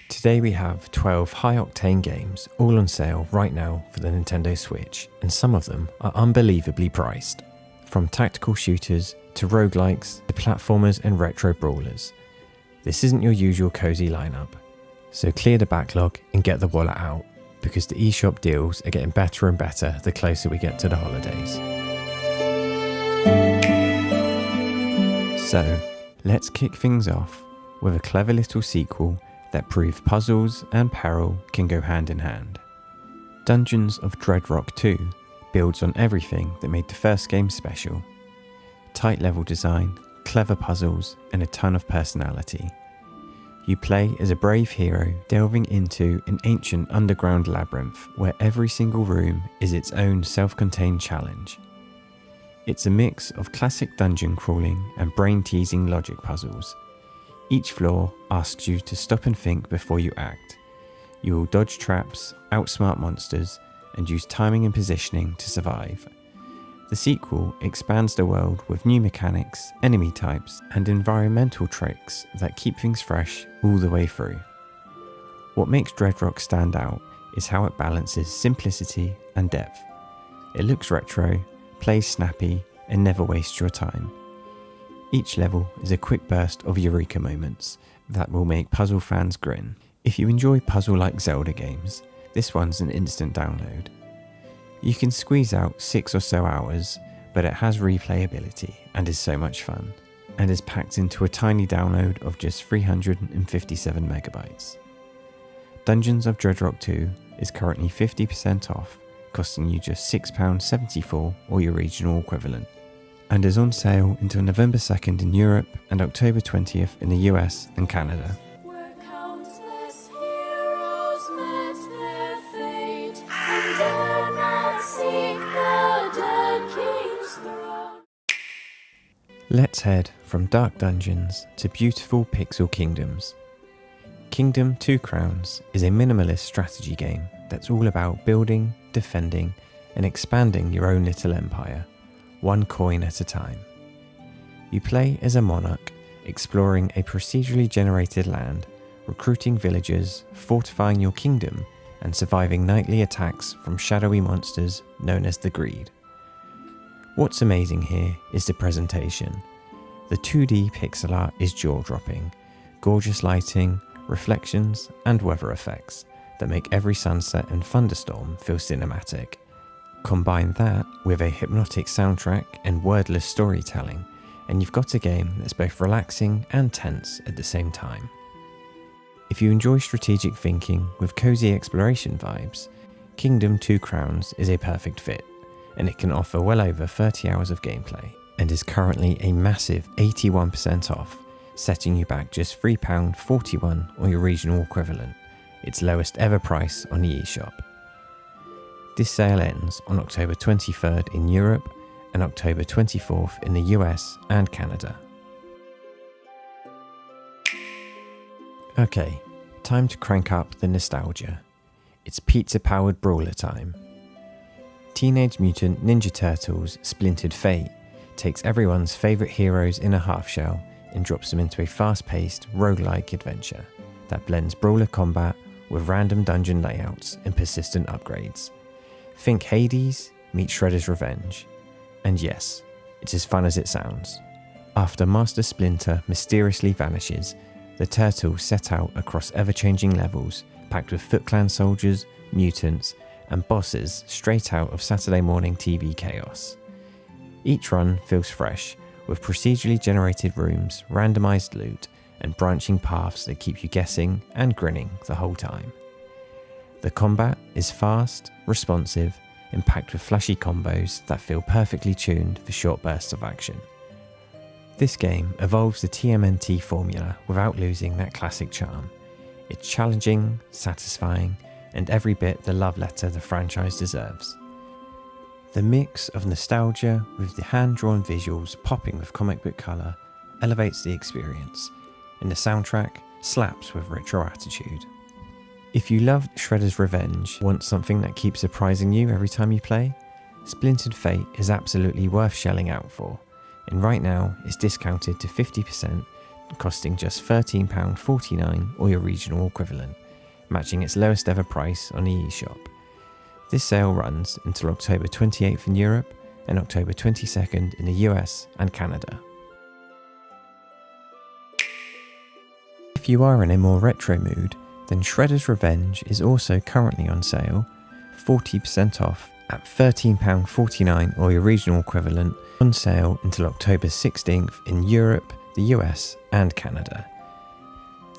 Today we have 12 high-octane games all on sale right now for the Nintendo Switch, and some of them are unbelievably priced. From tactical shooters to roguelikes to platformers and retro brawlers. This isn't your usual cozy lineup, so clear the backlog and get the wallet out, because the eShop deals are getting better and better the closer we get to the holidays. So, let's kick things off with a clever little sequel that proved puzzles and peril can go hand in hand. Dungeons of Dreadrock 2 builds on everything that made the first game special. Tight level design, clever puzzles, and a ton of personality. You play as a brave hero delving into an ancient underground labyrinth where every single room is its own self-contained challenge. It's a mix of classic dungeon crawling and brain-teasing logic puzzles. Each floor asks you to stop and think before you act. You will dodge traps, outsmart monsters, and use timing and positioning to survive. The sequel expands the world with new mechanics, enemy types, and environmental tricks that keep things fresh all the way through. What makes Dreadrock stand out is how it balances simplicity and depth. It looks retro, plays snappy, and never wastes your time. Each level is a quick burst of eureka moments that will make puzzle fans grin. If you enjoy puzzle-like Zelda games, this one's an instant download. You can squeeze out 6 or so hours, but it has replayability and is so much fun, and is packed into a tiny download of just 357 megabytes. Dungeons of Dreadrock 2 is currently 50% off, costing you just £6.74 or your regional equivalent, and is on sale until November 2nd in Europe and October 20th in the US and Canada. Let's head from dark dungeons to beautiful pixel kingdoms. Kingdom 2 Crowns is a minimalist strategy game that's all about building, defending, and expanding your own little empire, one coin at a time. You play as a monarch, exploring a procedurally generated land, recruiting villagers, fortifying your kingdom, and surviving nightly attacks from shadowy monsters known as the Greed. What's amazing here is the presentation. The 2D pixel art is jaw-dropping, gorgeous lighting, reflections, and weather effects that make every sunset and thunderstorm feel cinematic. Combine that with a hypnotic soundtrack and wordless storytelling, and you've got a game that's both relaxing and tense at the same time. If you enjoy strategic thinking with cozy exploration vibes, Kingdom 2 Crowns is a perfect fit, and it can offer well over 30 hours of gameplay, and is currently a massive 81% off, setting you back just £3.41 or your regional equivalent, its lowest ever price on the eShop. This sale ends on October 23rd in Europe and October 24th in the US and Canada. Okay, time to crank up the nostalgia. It's pizza-powered brawler time. Teenage Mutant Ninja Turtles Splintered Fate takes everyone's favourite heroes in a half shell and drops them into a fast-paced, roguelike adventure that blends brawler combat with random dungeon layouts and persistent upgrades. Think Hades meets Shredder's Revenge. And yes, it's as fun as it sounds. After Master Splinter mysteriously vanishes, the Turtles set out across ever-changing levels packed with Foot Clan soldiers, mutants, and bosses straight out of Saturday morning TV chaos. Each run feels fresh, with procedurally generated rooms, randomised loot, and branching paths that keep you guessing and grinning the whole time. The combat is fast, responsive, and packed with flashy combos that feel perfectly tuned for short bursts of action. This game evolves the TMNT formula without losing that classic charm. It's challenging, satisfying, and every bit the love letter the franchise deserves. The mix of nostalgia with the hand-drawn visuals popping with comic book colour elevates the experience, and the soundtrack slaps with retro attitude. If you loved Shredder's Revenge, want something that keeps surprising you every time you play, Splintered Fate is absolutely worth shelling out for, and right now it's discounted to 50% costing just £13.49 or your regional equivalent, matching its lowest ever price on the eShop. This sale runs until October 28th in Europe and October 22nd in the US and Canada. If you are in a more retro mood, then Shredder's Revenge is also currently on sale, 40% off at £13.49 or your regional equivalent, on sale until October 16th in Europe, the US and Canada.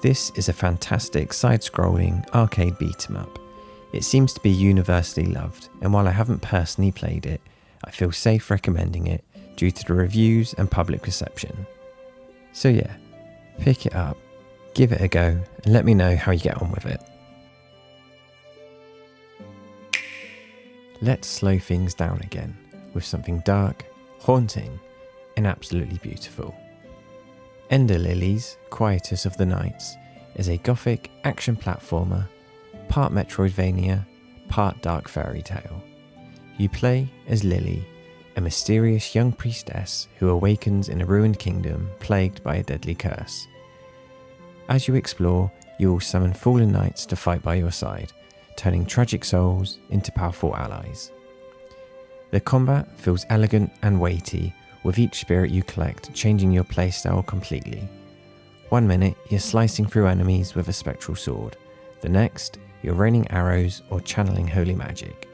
This is a fantastic side-scrolling arcade beat-em-up. It seems to be universally loved, and while I haven't personally played it, I feel safe recommending it due to the reviews and public reception. So yeah, pick it up, give it a go, and let me know how you get on with it. Let's slow things down again with something dark, haunting, and absolutely beautiful. Ender Lilies, Quietus of the Nights is a gothic action platformer, part Metroidvania, part dark fairy tale. You play as Lily, a mysterious young priestess who awakens in a ruined kingdom plagued by a deadly curse. As you explore, you will summon fallen knights to fight by your side, turning tragic souls into powerful allies. The combat feels elegant and weighty, with each spirit you collect changing your playstyle completely. 1 minute you're slicing through enemies with a spectral sword, the next you're raining arrows or channeling holy magic.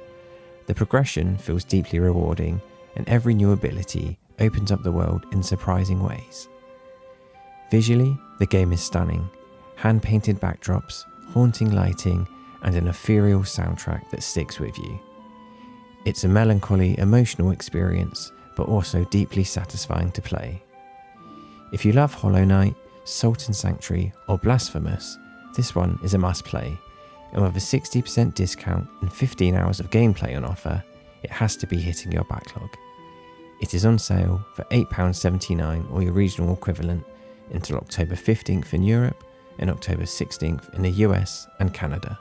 The progression feels deeply rewarding, and every new ability opens up the world in surprising ways. Visually, the game is stunning, hand-painted backdrops, haunting lighting, and an ethereal soundtrack that sticks with you. It's a melancholy, emotional experience, but also deeply satisfying to play. If you love Hollow Knight, Sultan Sanctuary, or Blasphemous, this one is a must-play, and with a 60% discount and 15 hours of gameplay on offer, it has to be hitting your backlog. It is on sale for £8.79 or your regional equivalent until October 15th in Europe and October 16th in the US and Canada.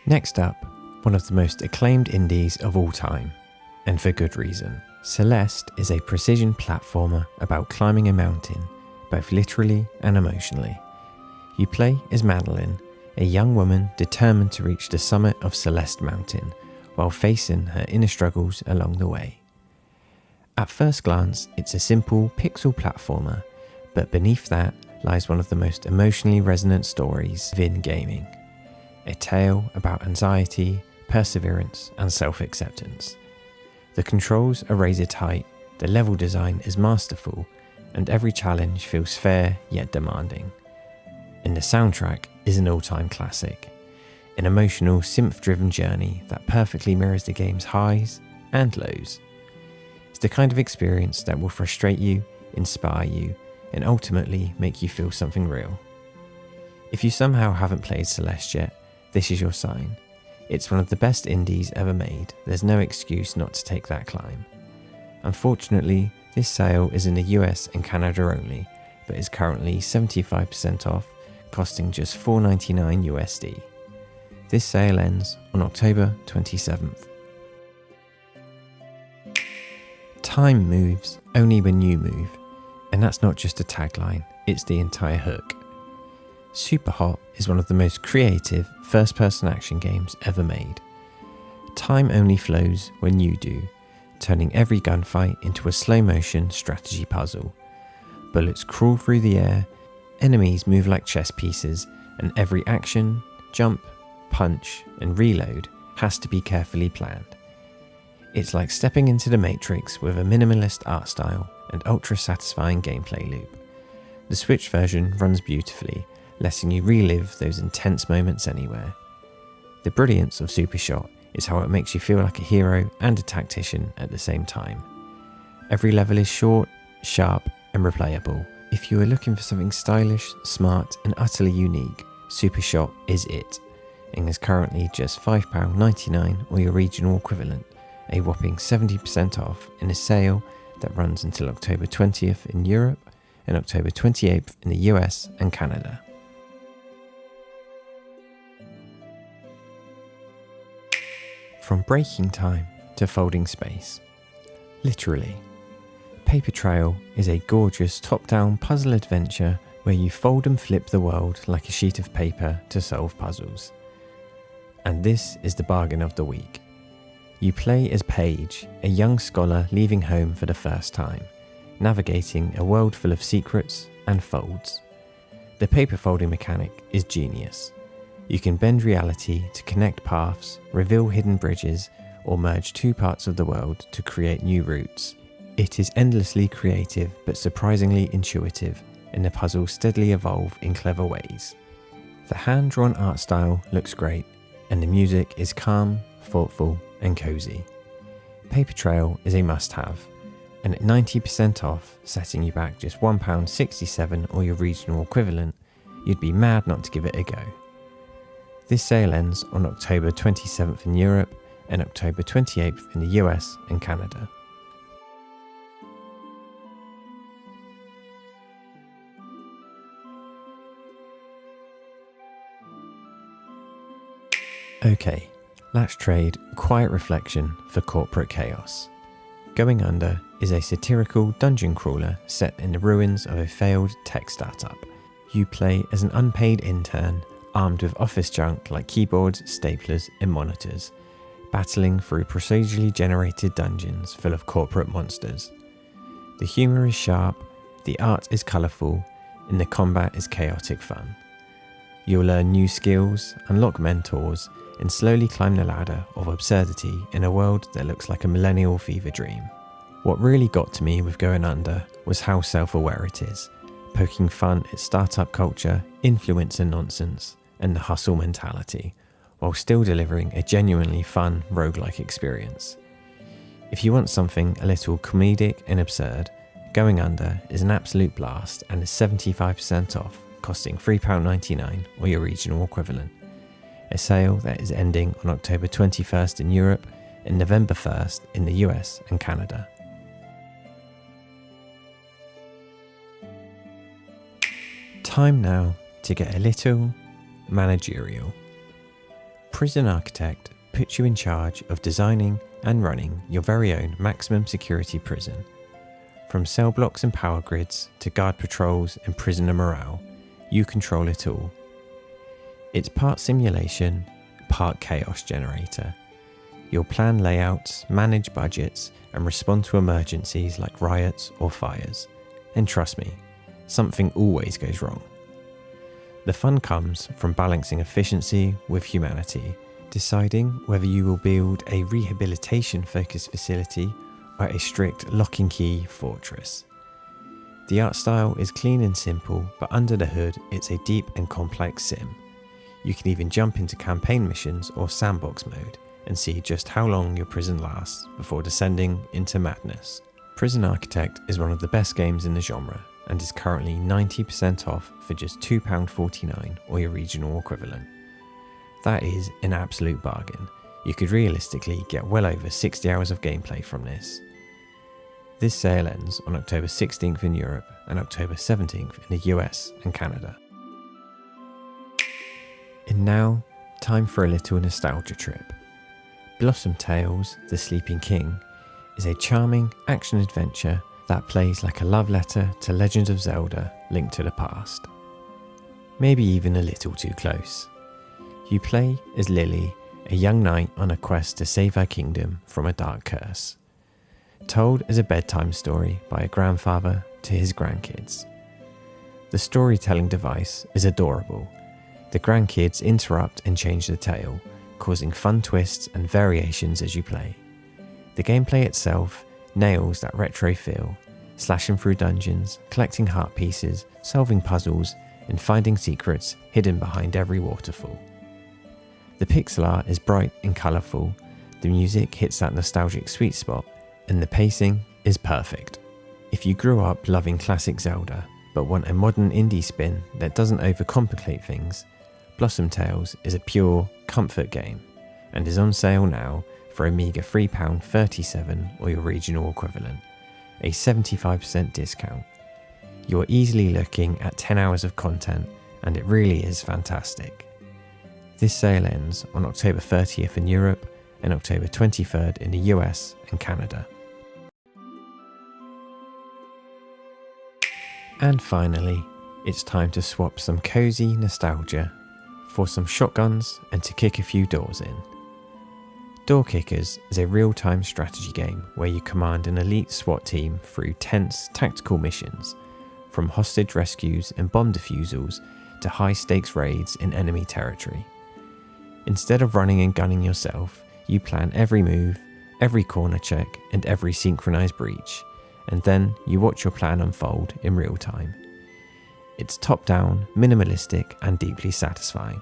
Next up, one of the most acclaimed indies of all time, and for good reason. Celeste is a precision platformer about climbing a mountain, both literally and emotionally. You play as Madeline, a young woman determined to reach the summit of Celeste Mountain, while facing her inner struggles along the way. At first glance, it's a simple pixel platformer, but beneath that lies one of the most emotionally resonant stories within gaming. A tale about anxiety, perseverance, and self-acceptance. The controls are razor tight, the level design is masterful, and every challenge feels fair yet demanding. And the soundtrack is an all-time classic, an emotional synth-driven journey that perfectly mirrors the game's highs and lows. It's the kind of experience that will frustrate you, inspire you, and ultimately make you feel something real. If you somehow haven't played Celeste yet, this is your sign. It's one of the best indies ever made. There's no excuse not to take that climb. Unfortunately, this sale is in the US and Canada only, but is currently 75% off, costing just $4.99 USD. This sale ends on October 27th. Time moves only when you move, and that's not just a tagline, it's the entire hook. Superhot is one of the most creative first-person action games ever made. Time only flows when you do, turning every gunfight into a slow-motion strategy puzzle. Bullets crawl through the air, enemies move like chess pieces, and every action, jump, punch, and reload has to be carefully planned. It's like stepping into the Matrix with a minimalist art style and ultra-satisfying gameplay loop. The Switch version runs beautifully, letting you relive those intense moments anywhere. The brilliance of Supershot is how it makes you feel like a hero and a tactician at the same time. Every level is short, sharp, and replayable. If you are looking for something stylish, smart, and utterly unique, Supershot is it, and is currently just £5.99 or your regional equivalent, a whopping 70% off in a sale that runs until October 20th in Europe and October 28th in the US and Canada. From breaking time to folding space. Literally, Paper Trail is a gorgeous top-down puzzle adventure where you fold and flip the world like a sheet of paper to solve puzzles. And this is the bargain of the week. You play as Paige, a young scholar leaving home for the first time, navigating a world full of secrets and folds. The paper folding mechanic is genius. You can bend reality to connect paths, reveal hidden bridges, or merge two parts of the world to create new routes. It is endlessly creative but surprisingly intuitive, and the puzzles steadily evolve in clever ways. The hand-drawn art style looks great, and the music is calm, thoughtful, and cozy. Paper Trail is a must-have, and at 90% off, setting you back just £1.67 or your regional equivalent, you'd be mad not to give it a go. This sale ends on October 27th in Europe and October 28th in the US and Canada. Okay, let's trade quiet reflection for corporate chaos. Going Under is a satirical dungeon crawler set in the ruins of a failed tech startup. You play as an unpaid intern armed with office junk like keyboards, staplers, and monitors, battling through procedurally generated dungeons full of corporate monsters. The humour is sharp, the art is colourful, and the combat is chaotic fun. You'll learn new skills, unlock mentors, and slowly climb the ladder of absurdity in a world that looks like a millennial fever dream. What really got to me with Going Under was how self-aware it is, poking fun at startup culture, influencer nonsense, and the hustle mentality, while still delivering a genuinely fun roguelike experience. If you want something a little comedic and absurd, Going Under is an absolute blast and is 75% off, costing £3.99 or your regional equivalent. A sale that is ending on October 21st in Europe and November 1st in the US and Canada. Time now to get a little managerial. Prison Architect puts you in charge of designing and running your very own maximum security prison. From cell blocks and power grids to guard patrols and prisoner morale, you control it all. It's part simulation, part chaos generator. You'll plan layouts, manage budgets, and respond to emergencies like riots or fires. And trust me, something always goes wrong. The fun comes from balancing efficiency with humanity, deciding whether you will build a rehabilitation-focused facility or a strict lock and key fortress. The art style is clean and simple, but under the hood it's a deep and complex sim. You can even jump into campaign missions or sandbox mode and see just how long your prison lasts before descending into madness. Prison Architect is one of the best games in the genre and is currently 90% off for just £2.49 or your regional equivalent. That is an absolute bargain. You could realistically get well over 60 hours of gameplay from this. This sale ends on October 16th in Europe and October 17th in the US and Canada. And now, time for a little nostalgia trip. Blossom Tales, The Sleeping King, is a charming action-adventure that plays like a love letter to Legend of Zelda: Link to the Past. Maybe even a little too close. You play as Lily, a young knight on a quest to save her kingdom from a dark curse. Told as a bedtime story by a grandfather to his grandkids. The storytelling device is adorable. The grandkids interrupt and change the tale, causing fun twists and variations as you play. The gameplay itself nails that retro feel, slashing through dungeons, collecting heart pieces, solving puzzles, and finding secrets hidden behind every waterfall. The pixel art is bright and colourful, the music hits that nostalgic sweet spot, and the pacing is perfect. If you grew up loving classic Zelda, but want a modern indie spin that doesn't overcomplicate things, Blossom Tales is a pure comfort game, and is on sale now for a meagre £3.37 or your regional equivalent, a 75% discount. You are easily looking at 10 hours of content, and it really is fantastic. This sale ends on October 30th in Europe and October 23rd in the US and Canada. And finally, it's time to swap some cozy nostalgia for some shotguns and to kick a few doors in. Door Kickers is a real-time strategy game where you command an elite SWAT team through tense tactical missions, from hostage rescues and bomb defusals to high-stakes raids in enemy territory. Instead of running and gunning yourself, you plan every move, every corner check and every synchronized breach, and then you watch your plan unfold in real time. It's top-down, minimalistic and deeply satisfying.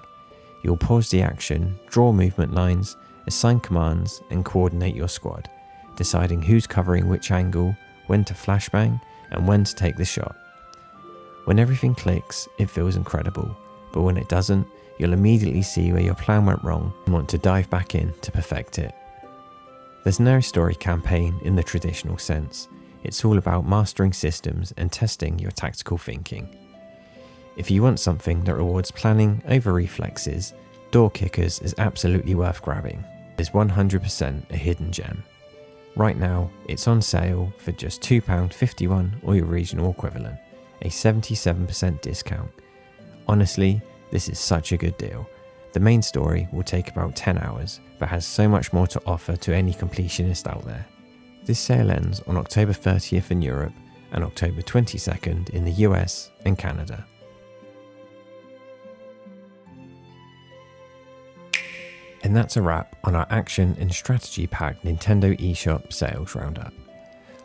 You'll pause the action, draw movement lines, assign commands and coordinate your squad, deciding who's covering which angle, when to flashbang and when to take the shot. When everything clicks, it feels incredible, but when it doesn't, you'll immediately see where your plan went wrong and want to dive back in to perfect it. There's no story campaign in the traditional sense. It's all about mastering systems and testing your tactical thinking. If you want something that rewards planning over reflexes, Door Kickers is absolutely worth grabbing. It's 100% a hidden gem. Right now, it's on sale for just £2.51 or your regional equivalent, a 77% discount. Honestly, this is such a good deal. The main story will take about 10 hours, but has so much more to offer to any completionist out there. This sale ends on October 30th in Europe and October 22nd in the US and Canada. And that's a wrap on our action and strategy packed Nintendo eShop sales roundup.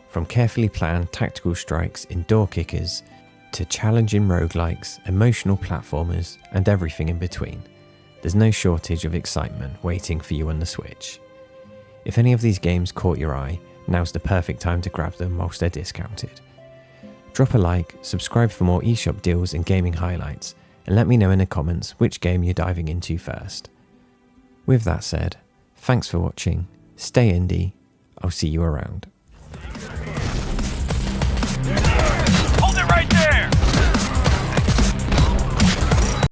From carefully planned tactical strikes in Door Kickers to challenging roguelikes, emotional platformers and everything in between, there's no shortage of excitement waiting for you on the Switch. If any of these games caught your eye, now's the perfect time to grab them whilst they're discounted. Drop a like, subscribe for more eShop deals and gaming highlights, and let me know in the comments which game you're diving into first. With that said, thanks for watching, stay indie, I'll see you around.